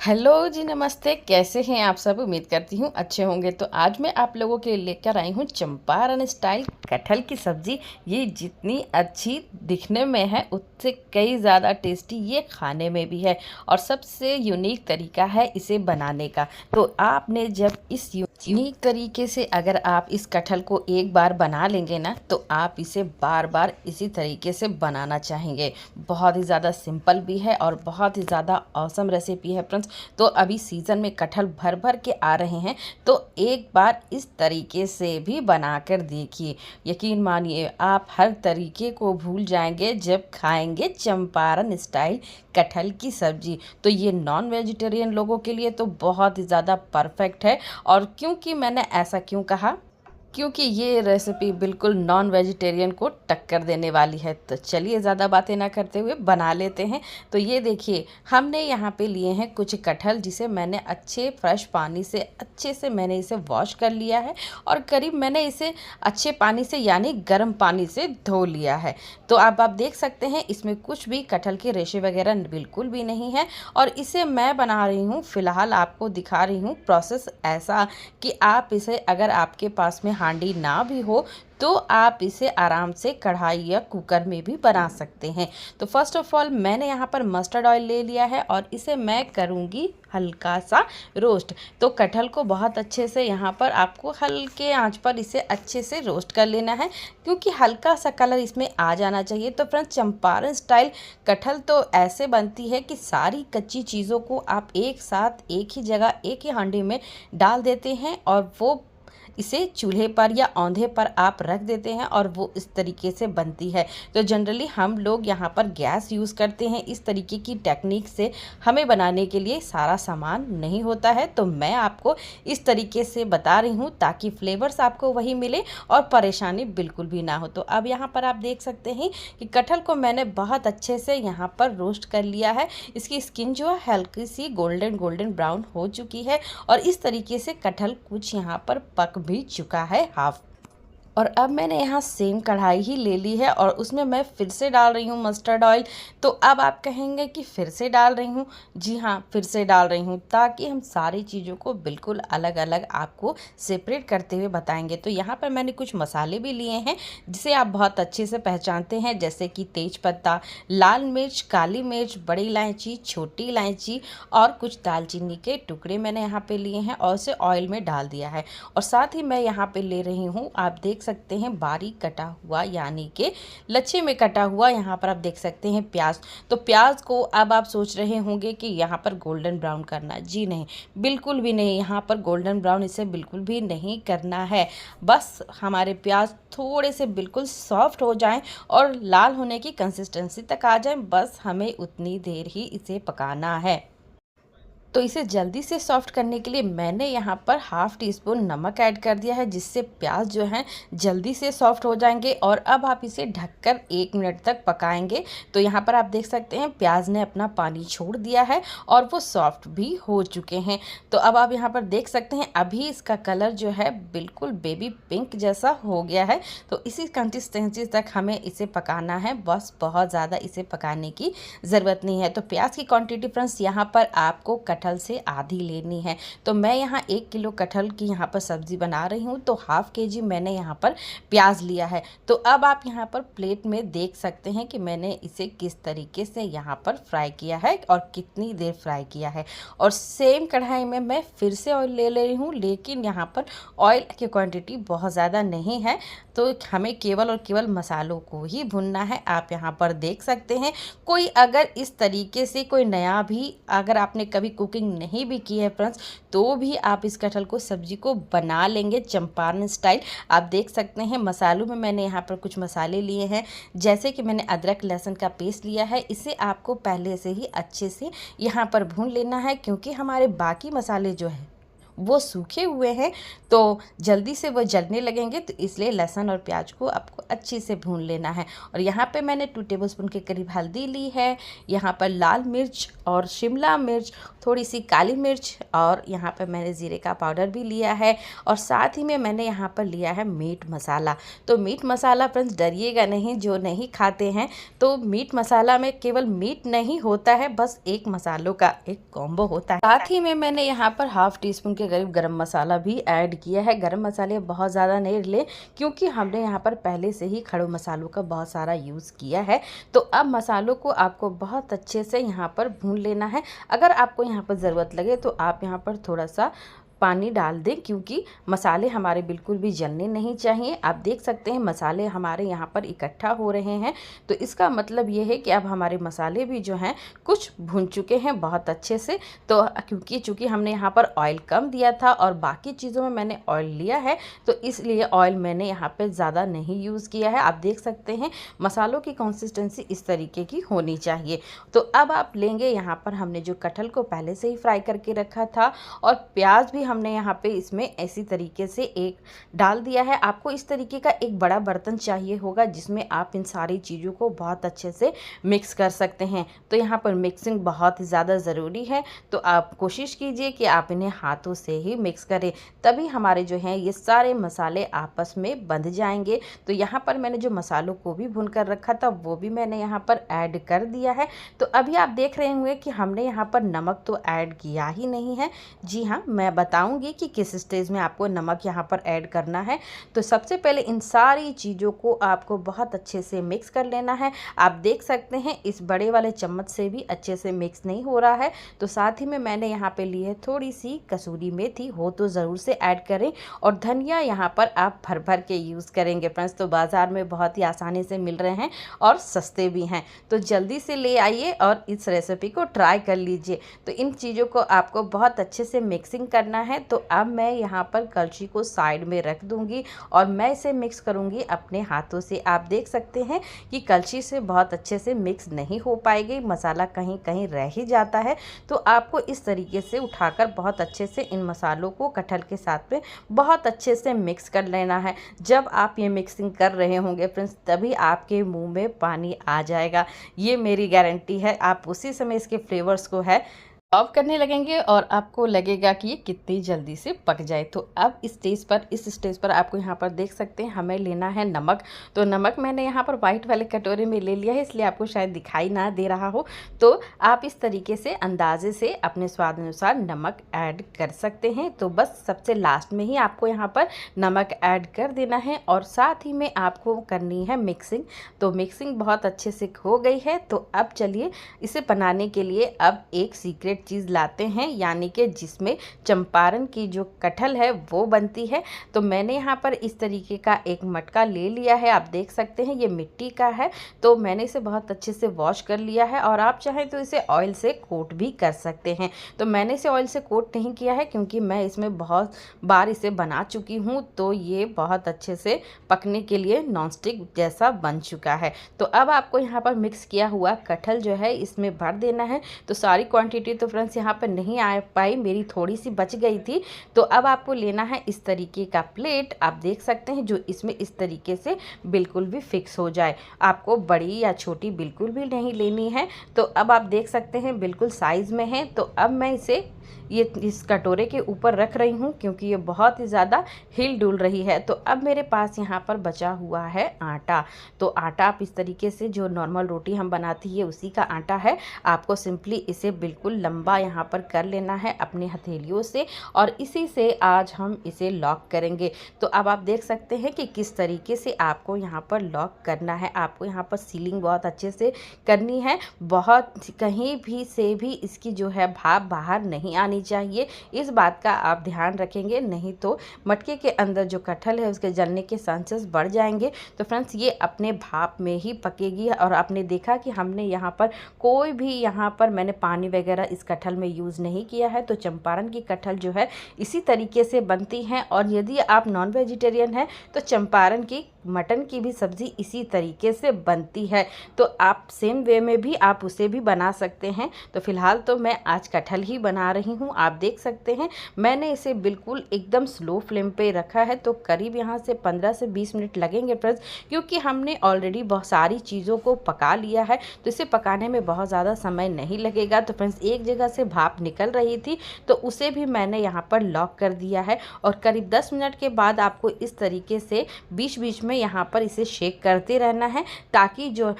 Hello जी, नमस्ते। कैसे हैं आप सब? उम्मीद करती हूँ अच्छे होंगे। तो आज मैं आप लोगों के लिए लेकर आई हूँ चंपारण स्टाइल कटहल की सब्ज़ी। ये जितनी अच्छी दिखने में है उससे कई ज़्यादा टेस्टी ये खाने में भी है और सबसे यूनिक तरीका है इसे बनाने का। तो आपने जब इस यूनिक तरीके से अगर आप इस कटहल को एक बार बना लेंगे ना, तो आप इसे बार बार इसी तरीके से बनाना चाहेंगे। बहुत ही ज़्यादा सिंपल भी है और बहुत ही ज़्यादा ऑसम रेसिपी है फ्रेंड्स। तो अभी सीज़न में कटहल भर भर के आ रहे हैं, तो एक बार इस तरीके से भी बनाकर देखिए। यकीन मानिए आप हर तरीके को भूल जाएंगे जब खाएंगे चंपारण स्टाइल कटहल की सब्ज़ी। तो ये नॉन वेजिटेरियन लोगों के लिए तो बहुत ही ज़्यादा परफेक्ट है। और क्योंकि मैंने ऐसा क्यों कहा, क्योंकि ये रेसिपी बिल्कुल नॉन वेजिटेरियन को टक्कर देने वाली है। तो चलिए ज़्यादा बातें ना करते हुए बना लेते हैं। तो ये देखिए, हमने यहाँ पे लिए हैं कुछ कटहल, जिसे मैंने अच्छे फ्रेश पानी से अच्छे से मैंने इसे वॉश कर लिया है और करीब मैंने इसे अच्छे पानी से यानी गर्म पानी से धो लिया है। तो अब आप देख सकते हैं इसमें कुछ भी कटहल के रेशे वगैरह बिल्कुल भी नहीं है। और इसे मैं बना रही हूँ, फ़िलहाल आपको दिखा रही हूँ प्रोसेस ऐसा कि आप इसे, अगर आपके पास में हांडी ना भी हो तो आप इसे आराम से कढ़ाई या कुकर में भी बना सकते हैं। तो फर्स्ट ऑफ ऑल मैंने यहाँ पर मस्टर्ड ऑयल ले लिया है और इसे मैं करूँगी हल्का सा रोस्ट। तो कटहल को बहुत अच्छे से यहाँ पर आपको हल्के आंच पर इसे अच्छे से रोस्ट कर लेना है, क्योंकि हल्का सा कलर इसमें आ जाना चाहिए। तो फ्रेंड्स, चंपारण स्टाइल कटहल तो ऐसे बनती है कि सारी कच्ची चीज़ों को आप एक साथ एक ही जगह एक ही हांडी में डाल देते हैं और वो इसे चूल्हे पर या औंधे पर आप रख देते हैं और वो इस तरीके से बनती है। तो जनरली हम लोग यहाँ पर गैस यूज़ करते हैं। इस तरीके की टेक्निक से हमें बनाने के लिए सारा सामान नहीं होता है। तो मैं आपको इस तरीके से बता रही हूँ ताकि फ्लेवर्स आपको वही मिले और परेशानी बिल्कुल भी ना हो। तो अब यहाँ पर आप देख सकते हैं कि कटहल को मैंने बहुत अच्छे से यहाँ पर रोस्ट कर लिया है। इसकी स्किन जो है हल्की सी गोल्डन गोल्डन ब्राउन हो चुकी है और इस तरीके से कटहल कुछ यहाँ पर पक भी चुका है हाफ। और अब मैंने यहाँ सेम कढ़ाई ही ले ली है और उसमें मैं फिर से डाल रही हूँ मस्टर्ड ऑयल। तो अब आप कहेंगे कि फिर से डाल रही हूँ। जी हाँ, फिर से डाल रही हूँ ताकि हम सारी चीज़ों को बिल्कुल अलग अलग आपको सेपरेट करते हुए बताएंगे। तो यहाँ पर मैंने कुछ मसाले भी लिए हैं जिसे आप बहुत अच्छे से पहचानते हैं, जैसे कि तेज पत्ता, लाल मिर्च, काली मिर्च, बड़ी इलायची, छोटी इलायची और कुछ दालचीनी के टुकड़े मैंने यहाँ पे लिए हैं और उसे ऑयल में डाल दिया है। और साथ ही मैं यहाँ पे ले रही हूँ, आप देख सकते हैं, बारीक कटा हुआ यानी कि लच्छे में कटा हुआ, यहाँ पर आप देख सकते हैं प्याज। तो प्याज को अब आप सोच रहे होंगे कि यहाँ पर गोल्डन ब्राउन करना। जी नहीं, बिल्कुल भी नहीं। यहाँ पर गोल्डन ब्राउन इसे बिल्कुल भी नहीं करना है। बस हमारे प्याज थोड़े से बिल्कुल सॉफ्ट हो जाएं और लाल होने की कंसिस्टेंसी तक आ जाएं, बस हमें उतनी देर ही इसे पकाना है। तो इसे जल्दी से सॉफ्ट करने के लिए मैंने यहाँ पर हाफ़ टी स्पून नमक ऐड कर दिया है, जिससे प्याज जो हैं जल्दी से सॉफ्ट हो जाएंगे। और अब आप इसे ढककर 1 मिनट तक पकाएंगे। तो यहाँ पर आप देख सकते हैं प्याज ने अपना पानी छोड़ दिया है और वो सॉफ्ट भी हो चुके हैं। तो अब आप यहाँ पर देख सकते हैं अभी इसका कलर जो है बिल्कुल बेबी पिंक जैसा हो गया है। तो इसी कंसिस्टेंसी तक हमें इसे पकाना है, बस बहुत ज़्यादा इसे पकाने की ज़रूरत नहीं है। तो प्याज की क्वांटिटी फ्रेंड्स यहाँ पर आपको कटहल से आधी लेनी है। तो मैं यहाँ 1 किलो कटहल की यहाँ पर सब्ज़ी बना रही हूँ, तो हाफ़ केजी मैंने यहाँ पर प्याज लिया है। तो अब आप यहाँ पर प्लेट में देख सकते हैं कि मैंने इसे किस तरीके से यहाँ पर फ्राई किया है और कितनी देर फ्राई किया है। और सेम कढ़ाई में मैं फिर से ऑयल ले रही हूँ, लेकिन यहाँ पर ऑयल की क्वांटिटी बहुत ज़्यादा नहीं है। तो हमें केवल और केवल मसालों को ही भुनना है। आप यहाँ पर देख सकते हैं, कोई अगर इस तरीके से कोई नया भी, अगर आपने कभी कुकिंग नहीं भी की है फ्रेंड्स, तो भी आप इस कटहल को सब्जी को बना लेंगे चंपारण स्टाइल। आप देख सकते हैं मसालों में मैंने यहाँ पर कुछ मसाले लिए हैं, जैसे कि मैंने अदरक लहसुन का पेस्ट लिया है। इसे आपको पहले से ही अच्छे से यहाँ पर भून लेना है, क्योंकि हमारे बाकी मसाले जो हैं वो सूखे हुए हैं तो जल्दी से वो जलने लगेंगे, तो इसलिए लहसुन और प्याज को आपको अच्छी से भून लेना है। और यहाँ पे मैंने 2 टेबलस्पून के करीब हल्दी ली है, यहाँ पर लाल मिर्च और शिमला मिर्च, थोड़ी सी काली मिर्च, और यहाँ पर मैंने ज़ीरे का पाउडर भी लिया है, और साथ ही में मैंने यहाँ पर लिया है मीट मसाला। तो मीट मसाला फ्रेंड्स डरिएगा नहीं, जो नहीं खाते हैं, तो मीट मसाला में केवल मीट नहीं होता है, बस एक मसालों का एक कॉम्बो होता है। साथ ही में मैंने यहाँ पर हाफ टी स्पून के करीब गरम मसाला भी ऐड किया है। गरम मसाले बहुत ज़्यादा नहीं ले, क्योंकि हमने यहाँ पर पहले से ही खड़े मसालों का बहुत सारा यूज़ किया है। तो अब मसालों को आपको बहुत अच्छे से यहाँ पर भून लेना है। अगर आपको यहाँ पर ज़रूरत लगे तो आप यहाँ पर थोड़ा सा पानी डाल दें, क्योंकि मसाले हमारे बिल्कुल भी जलने नहीं चाहिए। आप देख सकते हैं मसाले हमारे यहाँ पर इकट्ठा हो रहे हैं, तो इसका मतलब ये है कि अब हमारे मसाले भी जो हैं कुछ भुन चुके हैं बहुत अच्छे से। तो चूँकि हमने यहाँ पर ऑयल कम दिया था और बाकी चीज़ों में मैंने ऑयल लिया है, तो इसलिए ऑयल मैंने यहाँ पर ज़्यादा नहीं यूज़ किया है। आप देख सकते हैं मसालों की कंसिस्टेंसी इस तरीके की होनी चाहिए। तो अब आप लेंगे यहाँ पर हमने जो कटहल को पहले से ही फ्राई करके रखा था, और प्याज भी हमने यहाँ पे इसमें ऐसी तरीके से एक डाल दिया है। आपको इस तरीके का एक बड़ा बर्तन चाहिए होगा, जिसमें आप इन सारी चीज़ों को बहुत अच्छे से मिक्स कर सकते हैं। तो यहाँ पर मिक्सिंग बहुत ज़्यादा ज़रूरी है, तो आप कोशिश कीजिए कि आप इन्हें हाथों से ही मिक्स करें, तभी हमारे जो हैं ये सारे मसाले आपस में बंध जाएंगे। तो यहाँ पर मैंने जो मसालों को भी भून कर रखा था वो भी मैंने यहाँ पर ऐड कर दिया है। तो अभी आप देख रहे होंगे कि हमने यहाँ पर नमक तो ऐड किया ही नहीं है। जी हाँ, मैं बताऊंगी कि किस स्टेज में आपको नमक यहाँ पर ऐड करना है। तो सबसे पहले इन सारी चीज़ों को आपको बहुत अच्छे से मिक्स कर लेना है। आप देख सकते हैं इस बड़े वाले चम्मच से भी अच्छे से मिक्स नहीं हो रहा है। तो साथ ही में मैंने यहाँ पे ली है थोड़ी सी कसूरी मेथी, हो तो ज़रूर से ऐड करें, और धनिया यहाँ पर आप भर भर के यूज़ करेंगे फ्रेंड्स। तो बाज़ार में बहुत ही आसानी से मिल रहे हैं और सस्ते भी हैं, तो जल्दी से ले आइए और इस रेसिपी को ट्राई कर लीजिए। तो इन चीज़ों को आपको बहुत अच्छे से मिक्सिंग करना है। तो अब मैं यहाँ पर कलछी को साइड में रख दूँगी और मैं इसे मिक्स करूँगी अपने हाथों से। आप देख सकते हैं कि कलछी से बहुत अच्छे से मिक्स नहीं हो पाएगी, मसाला कहीं कहीं रह ही जाता है। तो आपको इस तरीके से उठाकर बहुत अच्छे से इन मसालों को कटहल के साथ में बहुत अच्छे से मिक्स कर लेना है। जब आप ये मिक्सिंग कर रहे होंगे फ्रेंड्स, तभी आपके मुंह में पानी आ जाएगा, ये मेरी गारंटी है। आप उसी समय इसके फ्लेवर्स को है ऑफ करने लगेंगे और आपको लगेगा कि ये कितनी जल्दी से पक जाए। तो अब इस स्टेज पर आपको यहाँ पर देख सकते हैं हमें लेना है नमक। तो नमक मैंने यहाँ पर वाइट वाले कटोरे में ले लिया है, इसलिए आपको शायद दिखाई ना दे रहा हो। तो आप इस तरीके से अंदाजे से अपने स्वाद अनुसार नमक ऐड कर सकते हैं। तो बस सबसे लास्ट में ही आपको यहाँ पर नमक ऐड कर देना है, और साथ ही में आपको करनी है मिक्सिंग। तो मिक्सिंग बहुत अच्छे से हो गई है। तो अब चलिए इसे बनाने के लिए अब एक सीक्रेट चीज़ लाते हैं, यानी कि जिसमें चंपारण की जो कटहल है वो बनती है। तो मैंने यहाँ पर इस तरीके का एक मटका ले लिया है। आप देख सकते हैं ये मिट्टी का है। तो मैंने इसे बहुत अच्छे से वॉश कर लिया है, और आप चाहें तो इसे ऑयल से कोट भी कर सकते हैं। तो मैंने इसे ऑयल से कोट नहीं किया है, क्योंकि मैं इसमें बहुत बार इसे बना चुकी हूँ, तो ये बहुत अच्छे से पकने के लिए नॉनस्टिक जैसा बन चुका है। तो अब आपको यहाँ पर मिक्स किया हुआ कटहल जो है इसमें भर देना है। तो सारी क्वांटिटी तो फ्रेंड्स यहाँ पर नहीं आ पाई, मेरी थोड़ी सी बच गई थी। तो अब आपको लेना है इस तरीके का प्लेट, आप देख सकते हैं, जो इसमें इस तरीके से बिल्कुल भी फिक्स हो जाए। आपको बड़ी या छोटी बिल्कुल भी नहीं लेनी है। तो अब आप देख सकते हैं बिल्कुल साइज़ में है। तो अब मैं इसे इस कटोरे के ऊपर रख रही हूँ, क्योंकि ये बहुत ही ज़्यादा हिल डुल रही है। तो अब मेरे पास यहाँ पर बचा हुआ है आटा। तो आटा आप इस तरीके से, जो नॉर्मल रोटी हम बनाती है उसी का आटा है। आपको सिंपली इसे बिल्कुल लंबा यहाँ पर कर लेना है अपने हथेलियों से, और इसी से आज हम इसे लॉक करेंगे। तो अब आप देख सकते हैं कि किस तरीके से आपको यहाँ पर लॉक करना है। आपको यहाँ पर सीलिंग बहुत अच्छे से करनी है, बहुत कहीं भी से भी इसकी जो है भाप बाहर नहीं आनी चाहिए। इस बात का आप ध्यान रखेंगे, नहीं तो मटके के अंदर जो कटहल है उसके जलने के चांसेस बढ़ जाएंगे। तो फ्रेंड्स ये अपने भाप में ही पकेगी। और आपने देखा कि हमने यहाँ पर कोई भी यहाँ पर मैंने पानी वगैरह इस कटहल में यूज़ नहीं किया है। तो चंपारण की कटहल जो है इसी तरीके से बनती हैं। और यदि आप नॉन वेजिटेरियन हैं तो चंपारण की मटन की भी सब्ज़ी इसी तरीके से बनती है, तो आप सेम वे में भी आप उसे भी बना सकते हैं। तो फ़िलहाल तो मैं आज कटहल ही बना रही हूँ। आप देख सकते हैं मैंने इसे बिल्कुल एकदम स्लो फ्लेम पे रखा है, तो करीब यहाँ से 15 से 20 मिनट लगेंगे फ्रेंड्स, क्योंकि हमने ऑलरेडी बहुत सारी चीज़ों को पका लिया है, तो इसे पकाने में बहुत ज़्यादा समय नहीं लगेगा। तो फ्रेंड्स एक जगह से भाप निकल रही थी, तो उसे भी मैंने यहाँ पर लॉक कर दिया है और करीब 10 मिनट के बाद आपको इस तरीके से बीच बीच में यहाँ पर इसे शेक करते रहना है, ताकि जो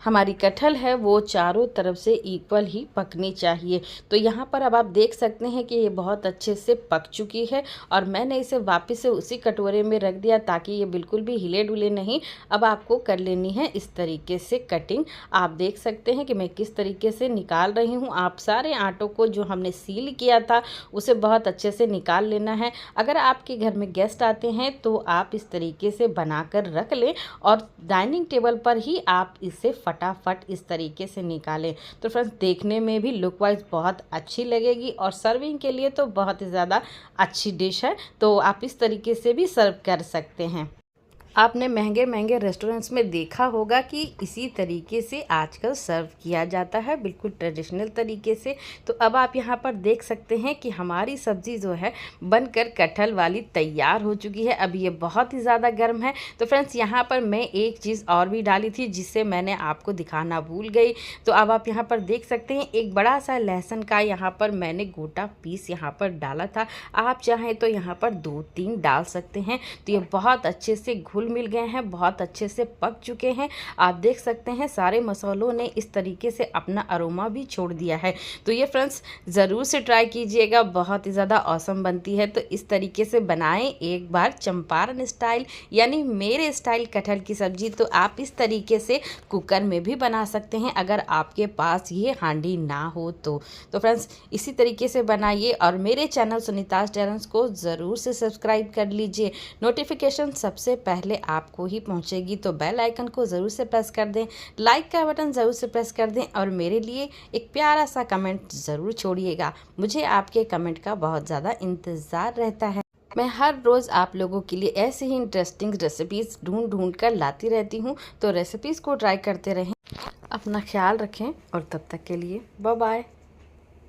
हमारी कटहल है वो चारों तरफ से इक्वल ही पकनी चाहिए। तो यहाँ पर अब आप देख सकते हैं कि ये बहुत अच्छे से पक चुकी है और मैंने इसे वापस से उसी कटोरे में रख दिया ताकि ये बिल्कुल भी हिले डुले नहीं। अब आपको कर लेनी है इस तरीके से कटिंग। आप देख सकते हैं कि मैं किस तरीके से निकाल रही हूँ। आप सारे आटों को जो हमने सील किया था उसे बहुत अच्छे से निकाल लेना है। अगर आपके घर में गेस्ट आते हैं तो आप इस तरीके से बना कर रख लें और डाइनिंग टेबल पर ही आप इसे फटाफट इस तरीके से निकालें। तो फ्रेंड्स देखने में भी लुक वाइज बहुत अच्छी लगेगी और सर्विंग के लिए तो बहुत ही ज़्यादा अच्छी डिश है। तो आप इस तरीके से भी सर्व कर सकते हैं। आपने महंगे महंगे रेस्टोरेंट्स में देखा होगा कि इसी तरीके से आजकल सर्व किया जाता है, बिल्कुल ट्रेडिशनल तरीके से। तो अब आप यहाँ पर देख सकते हैं कि हमारी सब्ज़ी जो है बनकर कटहल वाली तैयार हो चुकी है। अब ये बहुत ही ज़्यादा गर्म है। तो फ्रेंड्स यहाँ पर मैं एक चीज़ और भी डाली थी जिससे मैंने आपको दिखाना भूल गई। तो अब आप यहाँ पर देख सकते हैं एक बड़ा सा लहसुन का यहाँ पर मैंने गोटा पीस यहाँ पर डाला था। आप चाहें तो यहाँ पर 2-3 डाल सकते हैं। तो ये बहुत अच्छे से घुल मिल गए हैं, बहुत अच्छे से पक चुके हैं। आप देख सकते हैं सारे मसालों ने इस तरीके से अपना अरोमा भी छोड़ दिया है। तो ये फ्रेंड्स ज़रूर से ट्राई कीजिएगा, बहुत ही ज़्यादा ऑसम बनती है। तो इस तरीके से बनाएं एक बार चंपारण स्टाइल यानी मेरे स्टाइल कटहल की सब्ज़ी। तो आप इस तरीके से कुकर में भी बना सकते हैं अगर आपके पास ये हांडी ना हो तो। फ्रेंड्स इसी तरीके से बनाइए और मेरे चैनल सुनीताज टेरेंस को ज़रूर से सब्सक्राइब कर लीजिए। नोटिफिकेशन सबसे पहले आपको ही पहुंचेगी, तो बेल आइकन को ज़रूर से प्रेस कर दें, लाइक का बटन ज़रूर से प्रेस कर दें और मेरे लिए एक प्यारा सा कमेंट ज़रूर छोड़िएगा। मुझे आपके कमेंट का बहुत ज़्यादा इंतज़ार रहता है। मैं हर रोज़ आप लोगों के लिए ऐसे ही इंटरेस्टिंग रेसिपीज़ ढूंढ कर लाती रहती हूँ। तो रेसिपीज़ को ट्राई करते रहें, अपना ख्याल रखें और तब तक के लिए बाय बाय।